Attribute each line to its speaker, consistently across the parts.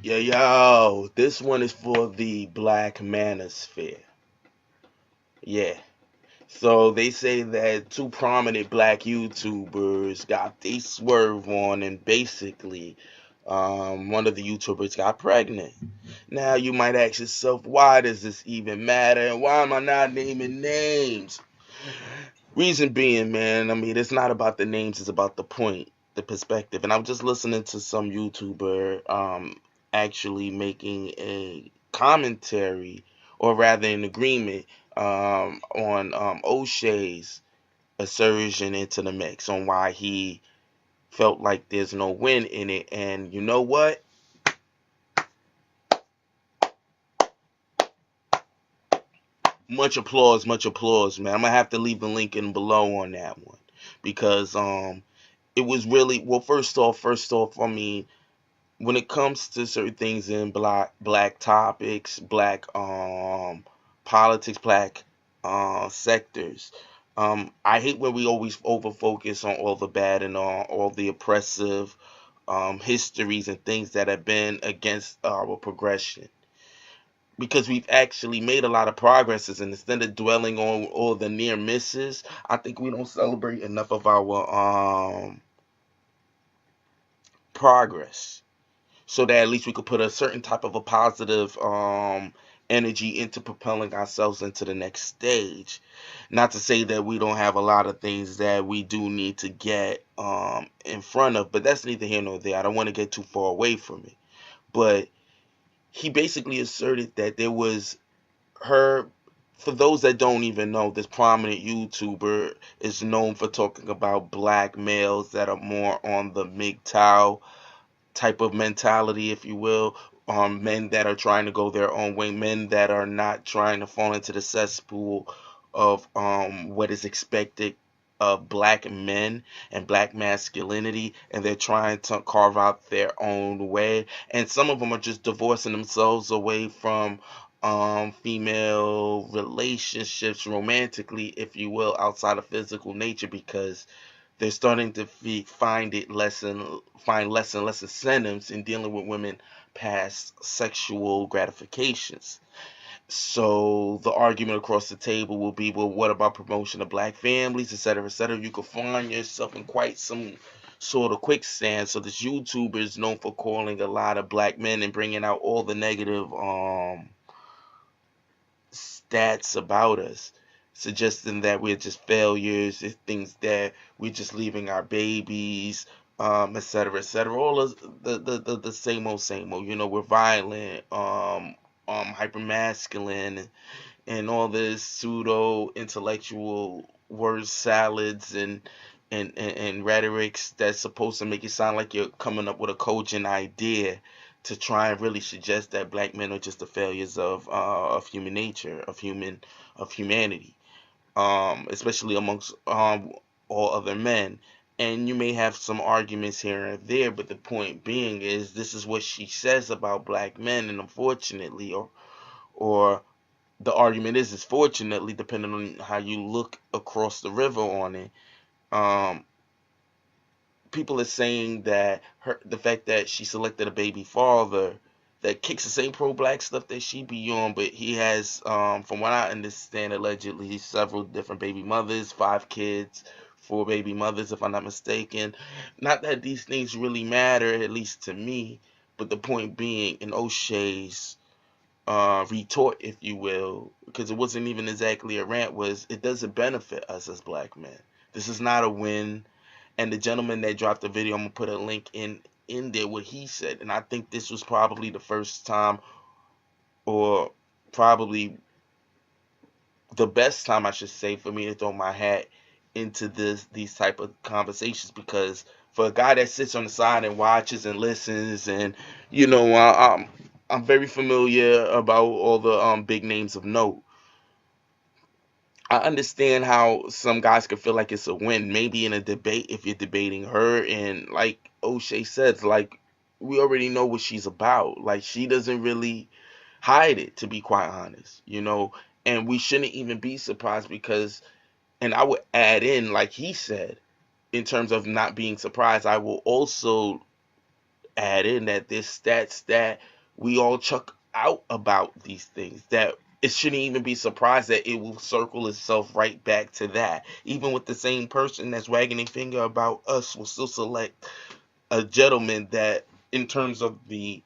Speaker 1: Yo, this one is for the Black manosphere. Yeah. So they say that two prominent black YouTubers got they swerve on, and basically, one of the YouTubers got pregnant. Now you might ask yourself, why does this even matter? And why am I not naming names? Reason being, man, I mean, it's not about the names, it's about the point, the perspective. And I'm just listening to some YouTuber actually making a commentary, or rather an agreement, on O'Shea's assertion into the mix, on why he felt like there's no win in it. And you know what? Much applause, man. I'm gonna have to leave the link in below on that one, because it was really, well, first off, I mean, when it comes to certain things in black topics, black politics, black sectors, I hate when we always over focus on all the bad and all the oppressive histories and things that have been against our progression, because we've actually made a lot of progresses, and instead of dwelling on all the near misses, I think we don't celebrate enough of our progress, so that at least we could put a certain type of a positive energy into propelling ourselves into the next stage. Not to say that we don't have a lot of things that we do need to get in front of, but that's neither here nor there. I don't want to get too far away from it. But he basically asserted that there was her. For those that don't even know, this prominent YouTuber is known for talking about black males that are more on the MGTOW type of mentality, if you will. Men that are trying to go their own way, men that are not trying to fall into the cesspool of what is expected of black men and black masculinity, and they're trying to carve out their own way. And some of them are just divorcing themselves away from female relationships romantically, if you will, outside of physical nature, because they're starting to find less and less incentives in dealing with women past sexual gratifications. So the argument across the table will be, well, what about promotion of black families, etc., etc.? You could find yourself in quite some sort of quicksand. So this YouTuber is known for calling a lot of black men and bringing out all the negative stats about us, suggesting that we're just failures, it things that we're just leaving our babies, et cetera, et cetera. All of the same old. You know, we're violent, hyper masculine, and all this pseudo intellectual word salads and rhetorics that's supposed to make it sound like you're coming up with a cogent idea, to try and really suggest that black men are just the failures of human nature, of humanity, especially amongst all other men. And you may have some arguments here and there, but the point being is, this is what she says about black men, and unfortunately, or the argument is fortunately, depending on how you look across the river on it, um, people are saying that the fact that she selected a baby father that kicks the same pro-black stuff that she be on, but he has, from what I understand, allegedly several different baby mothers, 5 kids, 4 baby mothers, if I'm not mistaken. Not that these things really matter, at least to me, but the point being, in O'Shea's retort, if you will, because it wasn't even exactly a rant, was, it doesn't benefit us as black men. This is not a win. And the gentleman that dropped the video, I'm gonna put a link in there, what he said, and I think this was probably the first time, or probably the best time, I should say, for me to throw my hat into these type of conversations, because for a guy that sits on the side and watches and listens, and you know, I'm very familiar about all the big names of note. I understand how some guys could feel like it's a win, maybe in a debate, if you're debating her. And like O'Shea says, like, we already know what she's about. Like, she doesn't really hide it, to be quite honest, you know. And we shouldn't even be surprised, because, and I would add in, like he said, in terms of not being surprised, I will also add in that there's stats that we all chuck out about these things, that it shouldn't even be surprised that it will circle itself right back to that. Even with the same person that's wagging a finger about us will still select a gentleman that, in terms of the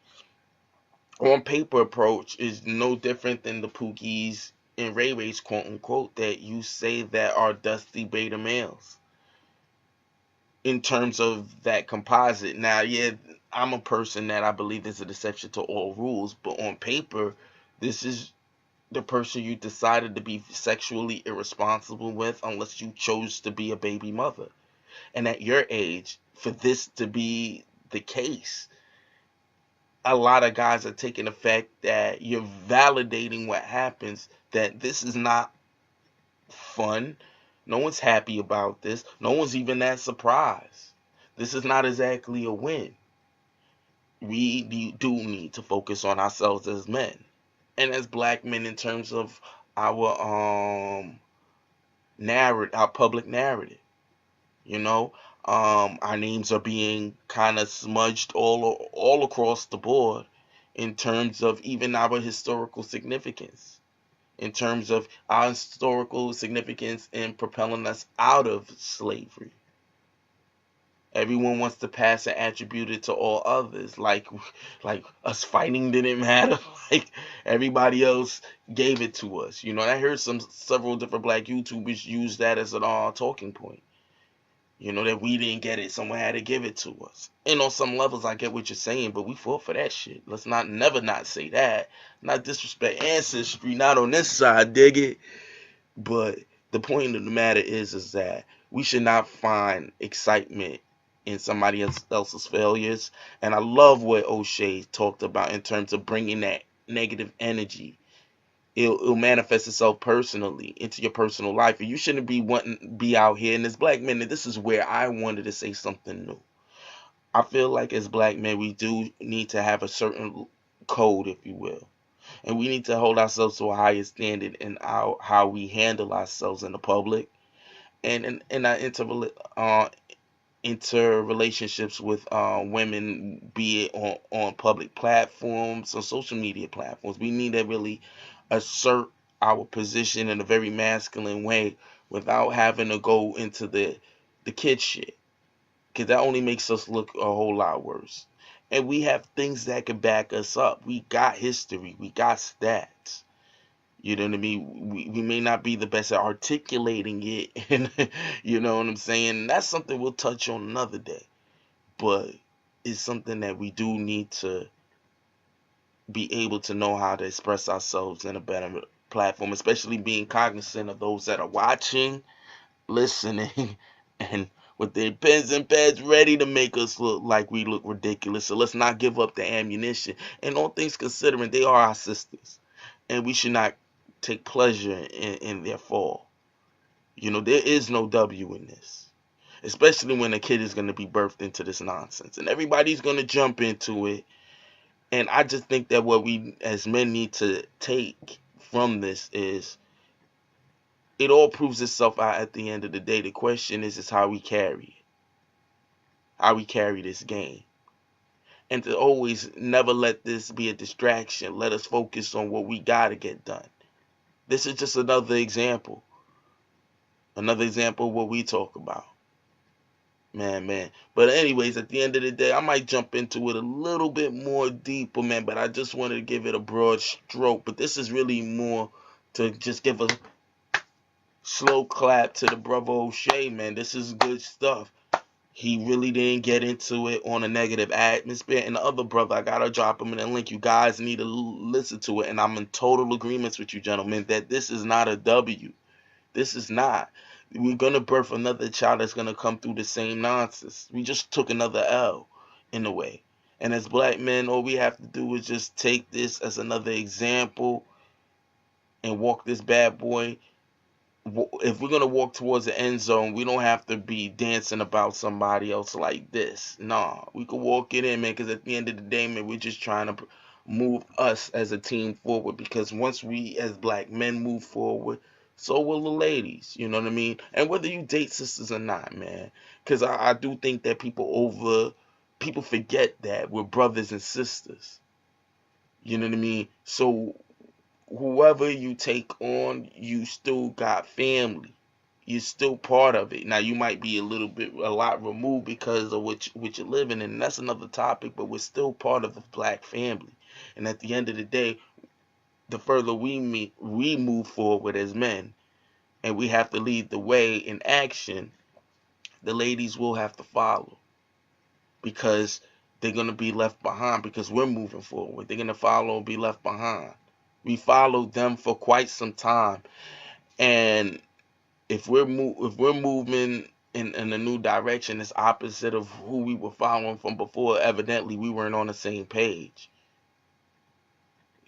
Speaker 1: on paper approach, is no different than the Pookies and Ray Rays, quote unquote, that you say that are dusty beta males in terms of that composite. Now, yeah, I'm a person that I believe there's a deception to all rules, but on paper, this is the person you decided to be sexually irresponsible with, unless you chose to be a baby mother. And at your age, for this to be the case, a lot of guys are taking the fact that you're validating what happens, that this is not fun. No one's happy about this. No one's even that surprised. This is not exactly a win. We do need to focus on ourselves as men and as black men in terms of our narrative, our public narrative. You know, our names are being kind of smudged all across the board in terms of even our historical significance, in terms of our historical significance in propelling us out of slavery. Everyone wants to pass and attribute it to all others, like us fighting didn't matter, like everybody else gave it to us. You know, I heard several different black YouTubers use that as an talking point. You know, that we didn't get it, someone had to give it to us. And on some levels, I get what you're saying, but we fought for that shit. Let's never not say that. Not disrespect ancestry, not on this side, dig it. But the point of the matter is that we should not find excitement in somebody else's failures. And I love what O'Shea talked about in terms of bringing that negative energy. It'll manifest itself personally into your personal life, and you shouldn't be wanting be out here. And as black men, and this is where I wanted to say something new. I feel like as black men, we do need to have a certain code, if you will, and we need to hold ourselves to a higher standard in how we handle ourselves in the public and in our interrelationships with women, be it on public platforms or social media platforms. We need to really assert our position in a very masculine way without having to go into the kid shit, because that only makes us look a whole lot worse. And we have things that can back us up. We got history. We got stats. You know what I mean? We may not be the best at articulating it, and you know what I'm saying? That's something we'll touch on another day. But it's something that we do need to be able to know how to express ourselves in a better platform, especially being cognizant of those that are watching, listening, and with their pens and pads ready to make us look like we look ridiculous. So let's not give up the ammunition. And all things considering, they are our sisters, and we should not take pleasure in their fall. You know, there is no W in this, especially when a kid is going to be birthed into this nonsense, and everybody's going to jump into it. And I just think that what we as men need to take from this is it all proves itself out at the end of the day. The question is how we carry it, how we carry this game. And to always never let this be a distraction. Let us focus on what we got to get done. This is just another example. Another example of what we talk about. Man. But anyways, at the end of the day, I might jump into it a little bit more deeper, man. But I just wanted to give it a broad stroke. But this is really more to just give a slow clap to the brother O'Shea, man. This is good stuff. He really didn't get into it on a negative atmosphere. And the other brother, I gotta drop him in a link. You guys need to listen to it. And I'm in total agreement with you, gentlemen, that this is not a W. This is not. We're gonna birth another child that's gonna come through the same nonsense. We just took another L in a way. And as black men, all we have to do is just take this as another example and walk this bad boy. If we're gonna walk towards the end zone, we don't have to be dancing about somebody else like this. Nah, we can walk it in, man. Because at the end of the day, man, we're just trying to move us as a team forward. Because once we as black men move forward, so will the ladies. You know what I mean? And whether you date sisters or not, man. Because I do think that people people forget that we're brothers and sisters. You know what I mean? So whoever you take on, you still got family. You're still part of it. Now you might be a lot removed because of what you're living in, and that's another topic, but we're still part of the black family. And at the end of the day, the further we move forward as men, and we have to lead the way in action, the ladies will have to follow, because they're going to be left behind because we're moving forward. They're going to follow and be left behind. We followed them for quite some time, and if we're moving in a new direction, it's opposite of who we were following from before. Evidently, we weren't on the same page.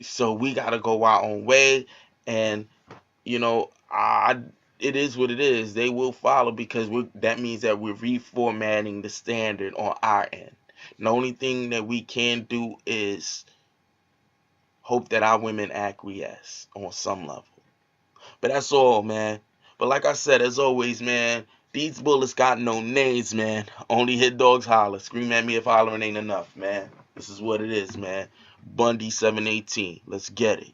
Speaker 1: So we got to go our own way, and you know, it is what it is. They will follow because that means that we're reformatting the standard on our end. The only thing that we can do is hope that our women acquiesce on some level. But that's all, man. But like I said, as always, man, these bullets got no names, man. Only hit dogs holler. Scream at me if hollering ain't enough, man. This is what it is, man. Bundy 718. Let's get it.